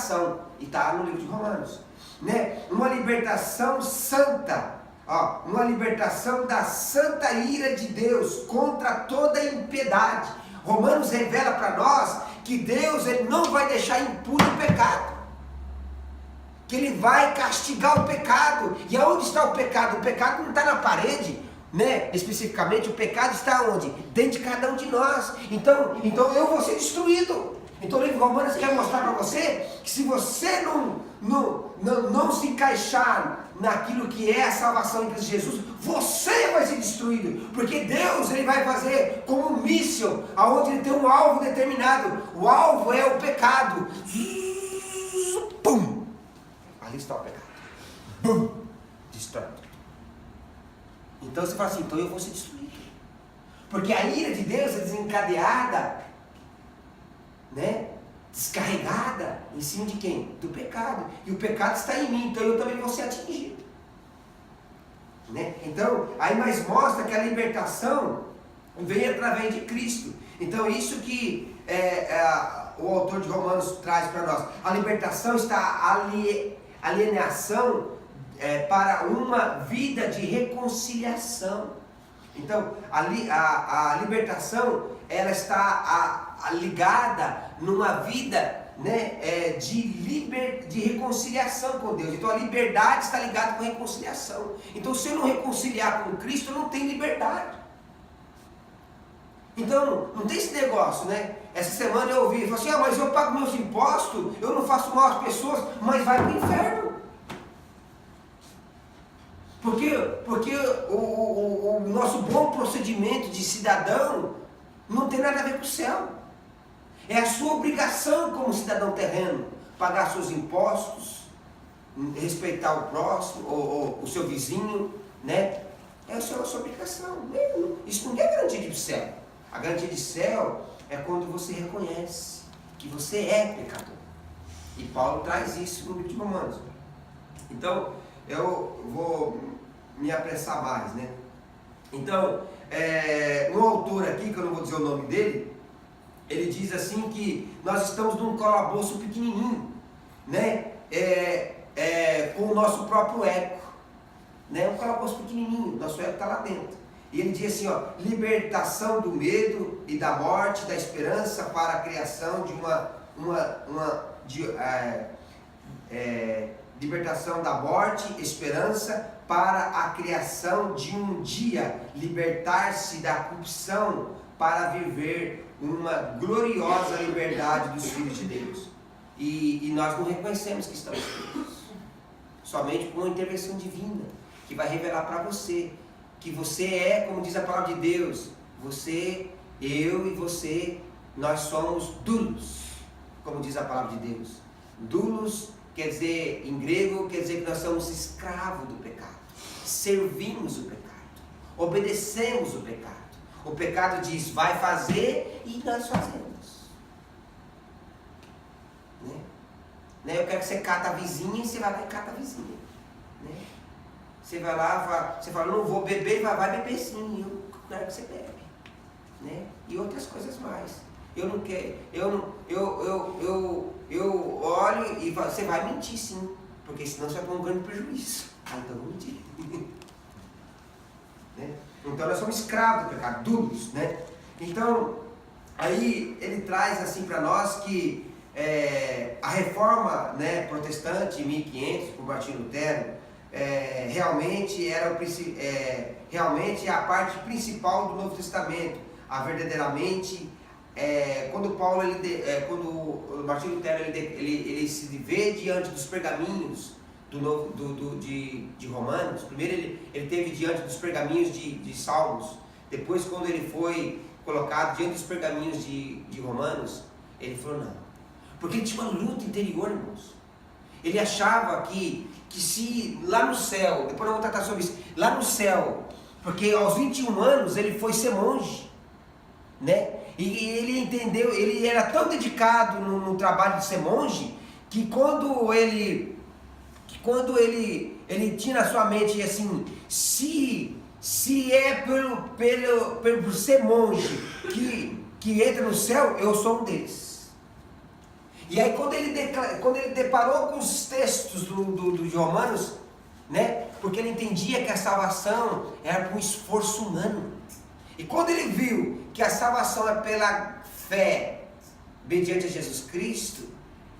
libertação. E está no livro de Romanos. Né? Uma libertação santa. Ó, uma libertação da santa ira de Deus contra toda impiedade. Romanos revela para nós que Deus ele não vai deixar impune o pecado. Que Ele vai castigar o pecado. E aonde está o pecado? O pecado não está na parede, né? Especificamente, o pecado está onde? Dentro de cada um de nós. Então eu vou ser destruído. Então o livro de Romanos quer mostrar para você que se você não se encaixar naquilo que é a salvação em Cristo Jesus, você vai ser destruído. Porque Deus ele vai fazer como um míssil, aonde ele tem um alvo determinado. O alvo é o pecado. Pum! Ali está o pecado. Bum! Destrói tudo. Então você fala assim, então eu vou ser destruído. Porque a ira de Deus é desencadeada, né? Descarregada em cima de quem? Do pecado. E o pecado está em mim, então eu também vou ser atingido. Né? Então, aí mais mostra que a libertação vem através de Cristo. Então isso que o autor de Romanos traz para nós. A libertação está alienação para uma vida de reconciliação. Então a libertação ela está ligada numa vida, né, de reconciliação com Deus. Então a liberdade está ligada com a reconciliação. Então se eu não reconciliar com Cristo, eu não tenho liberdade. Então não tem esse negócio, né? Essa semana eu ouvi, falei assim, mas eu pago meus impostos, eu não faço mal às pessoas, mas vai para o inferno. Porque o nosso bom procedimento de cidadão não tem nada a ver com o céu. É a sua obrigação como cidadão terreno, pagar seus impostos, respeitar o próximo, ou o seu vizinho, né? É a sua obrigação. Isso não é garantia de céu. A garantia de céu é quando você reconhece que você é pecador. E Paulo traz isso no livro de Romanos. Então, eu vou me apressar mais, né? Então, um autor aqui, que eu não vou dizer o nome dele, ele diz assim que nós estamos num calabouço pequenininho, né? Com o nosso próprio ego, né? Um calabouço pequenininho, nosso ego está lá dentro. E ele diz assim, ó, libertação do medo e da morte, da esperança para a criação de libertação da morte, esperança para a criação de um dia, libertar-se da corrupção para viver uma gloriosa liberdade dos filhos de Deus. E nós não reconhecemos que estamos presos. Somente com uma intervenção divina, que vai revelar para você que você é, como diz a palavra de Deus, você, eu e você, nós somos dulos, como diz a palavra de Deus. Dulos quer dizer, em grego, quer dizer que nós somos escravos do pecado. Servimos o pecado. Obedecemos o pecado. O pecado diz, vai fazer, e nós fazemos. Né? Eu quero que você cata a vizinha, e você vai lá e cata a vizinha. Né? Você vai lá, você fala, não vou beber, vai beber sim, eu quero que você bebe. Né? E outras coisas mais. Eu não quero, eu olho e falo, você vai mentir sim, porque senão você vai ter um grande prejuízo. Então eu vou mentir. Né? Então nós somos escravos do pecado, duros, né? Então, aí ele traz assim para nós que a reforma, né, protestante, em 1500, por Martinho Lutero, realmente é a parte principal do Novo Testamento, verdadeiramente. Quando quando o Martinho Lutero ele se vê diante dos pergaminhos de Romanos. Primeiro ele teve diante dos pergaminhos de Salmos. Depois, quando ele foi colocado diante dos pergaminhos de Romanos, ele falou não, porque ele tinha uma luta interior, irmãos. Ele achava que se lá no céu, depois eu vou tratar sobre isso, lá no céu, porque aos 21 anos ele foi ser monge, né? E ele entendeu, ele era tão dedicado no trabalho de ser monge, que quando ele tinha na sua mente assim, se é pelo ser monge que entra no céu, eu sou um deles. E aí quando ele deparou com os textos dos Romanos, né? Porque ele entendia que a salvação era por um esforço humano. E quando ele viu que a salvação é pela fé mediante Jesus Cristo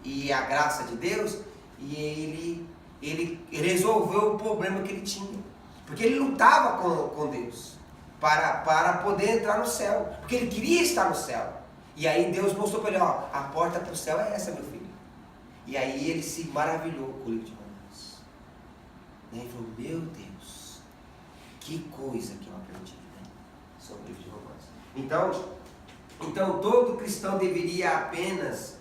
e a graça de Deus, e ele resolveu o problema que ele tinha. Porque ele lutava com Deus para poder entrar no céu. Porque ele queria estar no céu. E aí Deus mostrou para ele, ó, a porta para o céu é essa, meu filho. E aí ele se maravilhou com o livro de Romanos. E aí ele falou, meu Deus, que coisa que eu aprendi, né, sobre o livro de Romanos. Então todo cristão deveria apenas,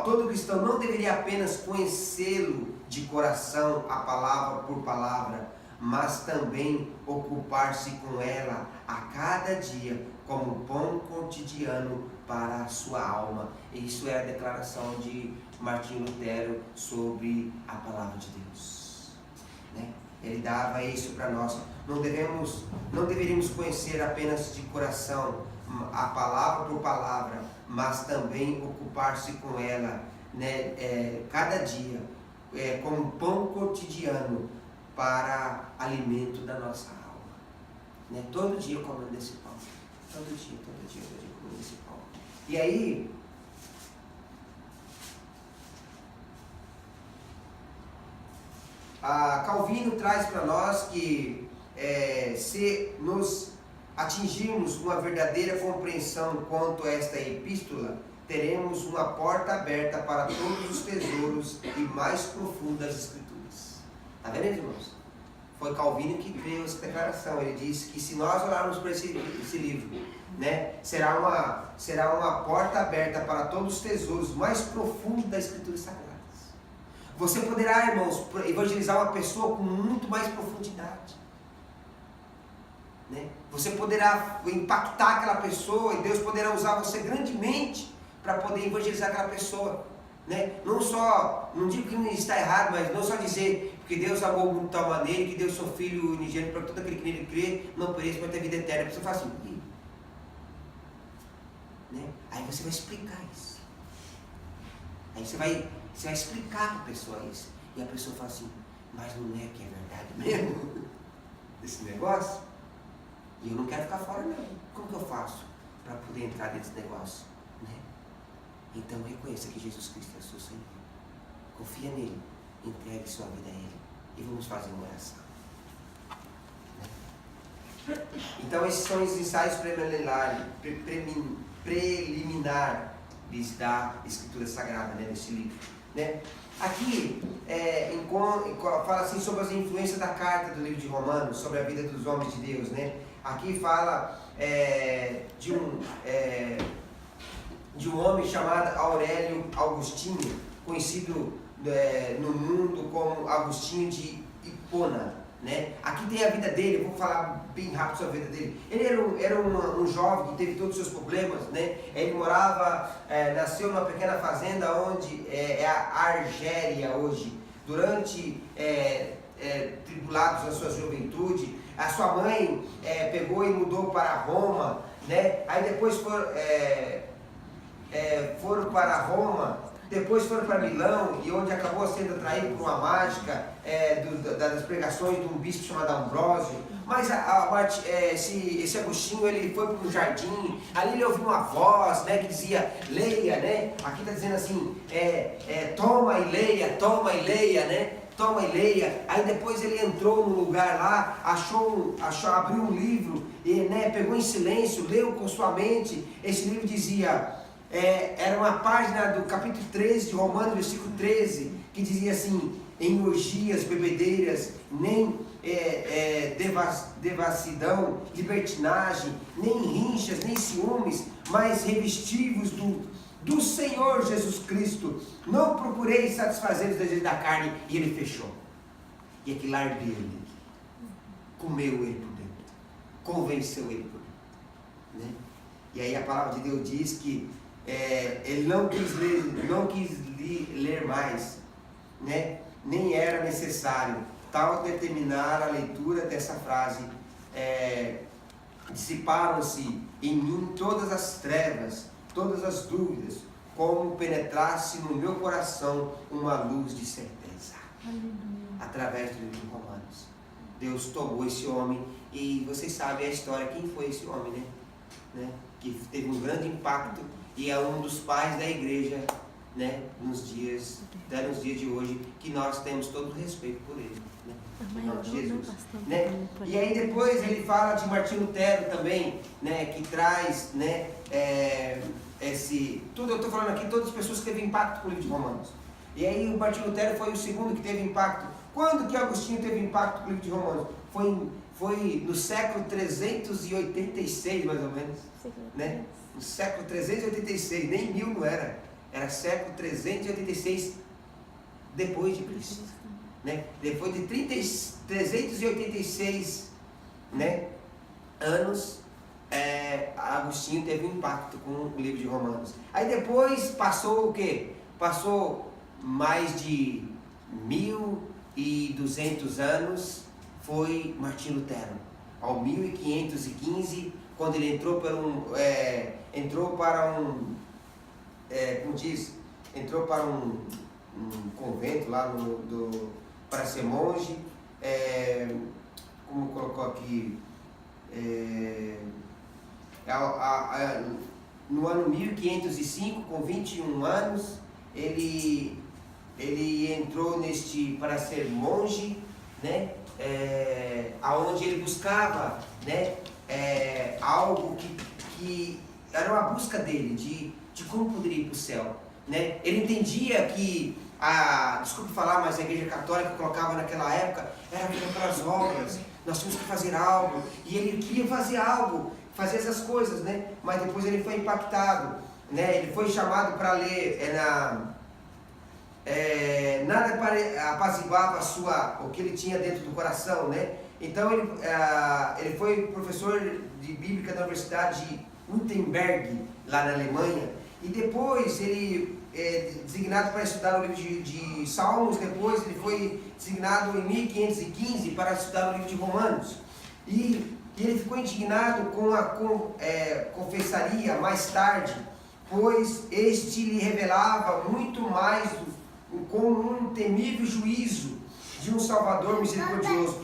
todo cristão não deveria apenas conhecê-lo de coração, a palavra por palavra, mas também ocupar-se com ela a cada dia como pão cotidiano para a sua alma. Isso é a declaração de Martinho Lutero sobre a palavra de Deus, né? Ele dava isso para nós. Não deveríamos conhecer apenas de coração a palavra por palavra, mas também ocupar-se com ela, né, cada dia, como pão cotidiano para alimento da nossa alma, né? Todo dia comendo desse pão, todo dia comendo desse pão. E aí, Calvino traz para nós que se nos atingirmos uma verdadeira compreensão quanto a esta epístola, teremos uma porta aberta para todos os tesouros e mais profundas escrituras. Está vendo, irmãos? Foi Calvino que veio essa declaração. Ele disse que se nós olharmos para esse livro, né, será uma porta aberta para todos os tesouros mais profundos das escrituras sagradas. Você poderá, irmãos, evangelizar uma pessoa com muito mais profundidade, né? Você poderá impactar aquela pessoa e Deus poderá usar você grandemente para poder evangelizar aquela pessoa, né? Não digo que não está errado, mas não só dizer porque Deus amou o mundo de tal maneira que deu seu Filho unigênito para todo aquele que nele crê, não pereça, mas ter vida eterna. Você fala assim, né? Aí você vai explicar isso. Aí você vai explicar para a pessoa isso. E a pessoa fala assim, mas não é que é verdade mesmo? Esse negócio? E eu não quero ficar fora não. Como que eu faço para poder entrar dentro desse negócio? Né? Então reconheça que Jesus Cristo é o seu Senhor. Confia nele. Entregue sua vida a Ele. E vamos fazer uma oração. Né? Então esses são os ensaios preliminares da Escritura Sagrada, né, desse livro. Né? Aqui fala assim sobre as influências da carta do livro de Romanos, sobre a vida dos homens de Deus. Né? Aqui fala de um homem chamado Aurélio Agostinho, conhecido no mundo como Agostinho de Hipona. Né? Aqui tem a vida dele, eu vou falar bem rápido sobre a vida dele. Ele era um jovem que teve todos os seus problemas, né? Ele nasceu numa pequena fazenda onde é a Argélia hoje. Durante tribulados na sua juventude, a sua mãe pegou e mudou para Roma, né? Aí depois foram para Roma, depois foram para Milão, e onde acabou sendo atraído por uma mágica das pregações de um bispo chamado Ambrósio. Mas esse Agostinho, ele foi para um jardim, ali ele ouviu uma voz, né, que dizia, leia, né? Aqui está dizendo assim, toma e leia, né? Toma e leia. Aí depois ele entrou no lugar lá, abriu um livro, e, né, pegou em silêncio, leu com sua mente. Esse livro dizia, era uma página do capítulo 13 de Romanos, versículo 13, que dizia assim, em orgias, bebedeiras, nem devassidão, libertinagem, nem rinchas, nem ciúmes, mas revestivos do Senhor Jesus Cristo. Não procurei satisfazer os desejos da carne. E ele fechou. E aquilo ardeu ele. Comeu ele por dentro. Convenceu ele por dentro. Né? E aí a palavra de Deus diz que ele não quis ler mais, né? Nem era necessário. Tal determinar a leitura dessa frase, dissiparam-se em mim todas as trevas, todas as dúvidas, como penetrasse no meu coração uma luz de certeza. Através do livro de Romanos. Deus tomou esse homem e vocês sabem a história, quem foi esse homem, né? Que teve um grande impacto e é um dos pais da igreja, né? Nos dias de hoje, que nós temos todo o respeito por ele, né? Em nome de Jesus, né? E aí depois ele fala de Martinho Lutero também, né? Que traz, né? Tudo eu estou falando aqui, todas as pessoas que teve impacto com o livro de Romanos. E aí o Martinho Lutero foi o segundo que teve impacto. Quando que Agostinho teve impacto com o livro de Romanos? Foi no século 386, mais ou menos, né? No século 386, nem 1000 não era, era século 386 depois de Cristo, né? Depois de 386, né, anos, Agostinho teve um impacto com o livro de Romanos. Aí depois passou o quê? Passou mais de 1200 anos, foi Martinho Lutero. Ao 1515, quando ele entrou para um convento lá para ser monge, como colocou aqui, no ano 1505, com 21 anos, ele entrou para ser monge, né? Aonde ele buscava, né? Algo que era uma busca dele de como poderia ir para o céu, né? Ele entendia que desculpe falar, mas a igreja católica colocava naquela época era pelas obras, nós tínhamos que fazer algo, e ele queria fazer algo, fazer essas coisas, né? Mas depois ele foi impactado, né? Ele foi chamado para ler nada apaziguava o que ele tinha dentro do coração, né? Então ele foi professor de bíblica da Universidade de Wittenberg, lá na Alemanha, e depois ele designado para estudar o livro de Salmos. Depois ele foi designado em 1515 para estudar o livro de Romanos, e ele ficou indignado com a confessaria mais tarde, pois este lhe revelava muito mais como um temível juízo de um Salvador misericordioso.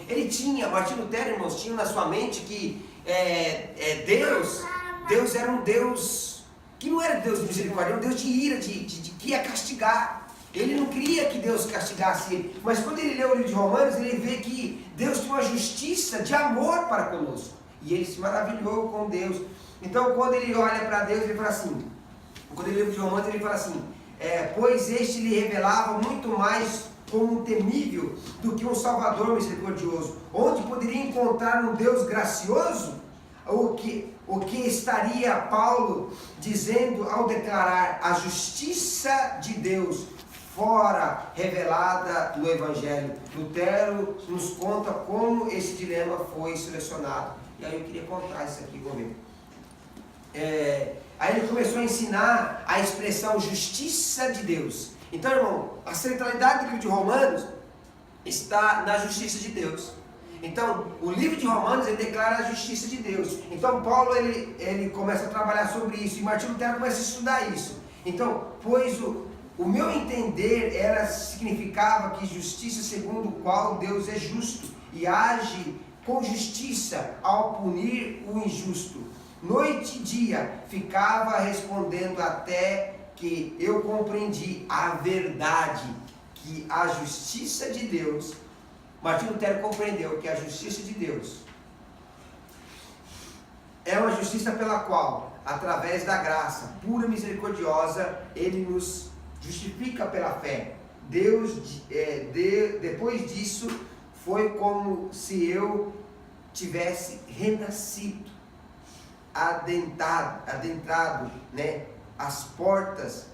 Martinho Lutero, irmãos, tinha na sua mente que Deus era um Deus que não era Deus de misericórdia, era um Deus de ira, que ia castigar. Ele não queria que Deus castigasse ele, mas quando ele lê o livro de Romanos, ele vê que Deus tem uma justiça de amor para conosco, e ele se maravilhou com Deus. Então quando ele olha para Deus, ele fala assim, quando ele lê o livro de Romanos, ele fala assim, pois este lhe revelava muito mais como um temível do que um Salvador misericordioso, onde poderia encontrar um Deus gracioso. O que estaria Paulo dizendo ao declarar a justiça de Deus fora revelada no Evangelho? Lutero nos conta como esse dilema foi selecionado. E aí eu queria contar isso aqui comigo. Aí ele começou a ensinar a expressão justiça de Deus. Então, irmão, a centralidade do livro de Romanos está na justiça de Deus. Então, o livro de Romanos, ele declara a justiça de Deus. Então, Paulo, ele começa a trabalhar sobre isso, e Martinho Lutero começa a estudar isso. Então, pois o meu entender significava que justiça segundo o qual Deus é justo e age com justiça ao punir o injusto. Noite e dia ficava respondendo até que eu compreendi a verdade, que a justiça de Deus, Martinho Lutero compreendeu que a justiça de Deus é uma justiça pela qual, através da graça pura e misericordiosa, ele nos justifica pela fé. Depois disso, foi como se eu tivesse renascido, adentrado, né, as portas,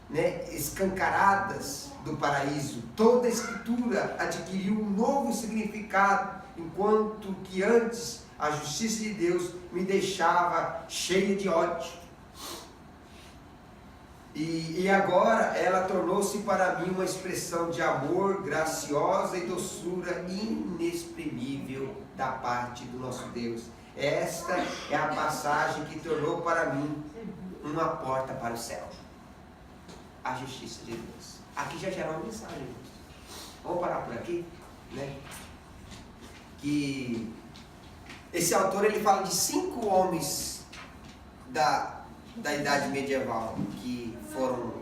né, escancaradas do paraíso. Toda a escritura adquiriu um novo significado, enquanto que antes a justiça de Deus me deixava cheio de ódio. E agora ela tornou-se para mim uma expressão de amor graciosa e doçura inexprimível da parte do nosso Deus. Esta é a passagem que tornou para mim uma porta para o céu. a justiça de Deus. Aqui já gera uma mensagem. Vamos parar por aqui, né? Que esse autor ele fala de 5 homens da idade medieval que foram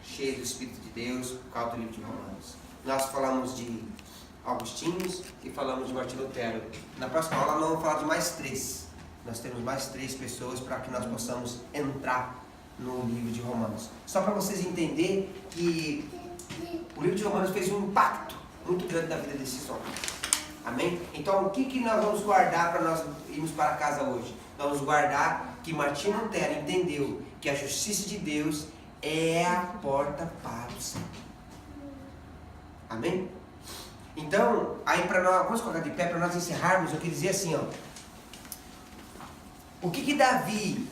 cheios do Espírito de Deus por causa do livro de Romanos. Nós falamos de Agostinho e falamos de Martinho Lutero. Na próxima aula nós vamos falar de mais 3. Nós temos mais 3 pessoas para que nós possamos entrar no livro de Romanos. Só para vocês entenderem que o livro de Romanos fez um impacto muito grande na vida desses homens. Amém? Então o que nós vamos guardar para nós irmos para casa hoje? Nós vamos guardar que Martinho Lutero entendeu que a justiça de Deus é a porta para o céu. Amém? Então, aí para nós, vamos colocar de pé para nós encerrarmos, eu queria dizer assim, ó. O que Davi,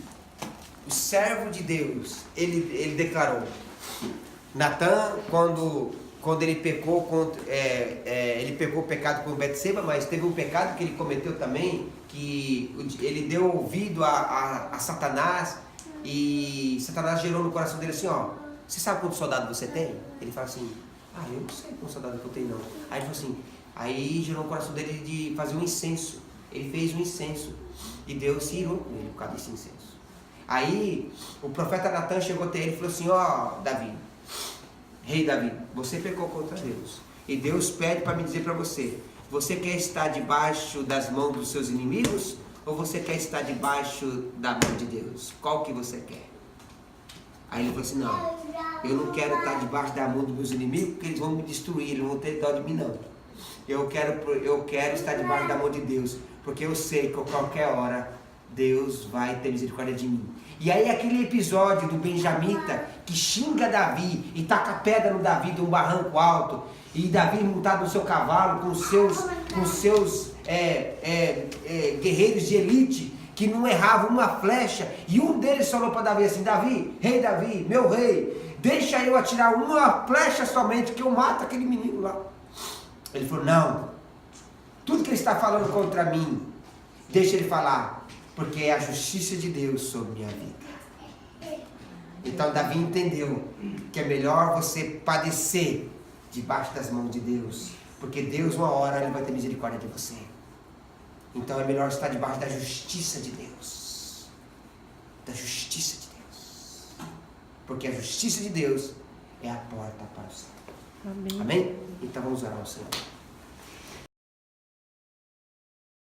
o servo de Deus, ele declarou? Natan, quando ele pecou ele pecou o pecado com Betseba, mas teve um pecado que ele cometeu também, que ele deu ouvido a Satanás, e Satanás gerou no coração dele assim, ó, você sabe quantos soldados você tem? Ele fala assim, eu não sei quantos soldados que eu tenho não. Aí ele falou assim, aí gerou no coração dele de fazer um incenso. Ele fez um incenso e Deus se irou com ele por causa desse incenso. Aí o profeta Natan chegou até ele e falou assim, ó Davi, rei Davi, você pecou contra Deus. E Deus pede para me dizer para você, você quer estar debaixo das mãos dos seus inimigos? Ou você quer estar debaixo da mão de Deus? Qual que você quer? Aí ele falou assim, não, eu não quero estar debaixo da mão dos meus inimigos, porque eles vão me destruir, eles não vão ter dó de mim não. Eu quero estar debaixo da mão de Deus, porque eu sei que a qualquer hora Deus vai ter misericórdia de mim. E aí aquele episódio do benjamita que xinga Davi e taca pedra no Davi de um barranco alto, e Davi montado no seu cavalo com seus guerreiros de elite que não erravam uma flecha, e um deles falou para Davi assim, rei Davi, meu rei, deixa eu atirar uma flecha somente que eu mato aquele menino lá. Ele falou, não, tudo que ele está falando contra mim, deixa ele falar, porque é a justiça de Deus sobre minha vida. Então Davi entendeu que é melhor você padecer debaixo das mãos de Deus, porque Deus uma hora ele vai ter misericórdia de você. Então é melhor estar debaixo da justiça de Deus. Da justiça de Deus. Porque a justiça de Deus é a porta para o céu. Amém? Amém? Então vamos orar ao Senhor.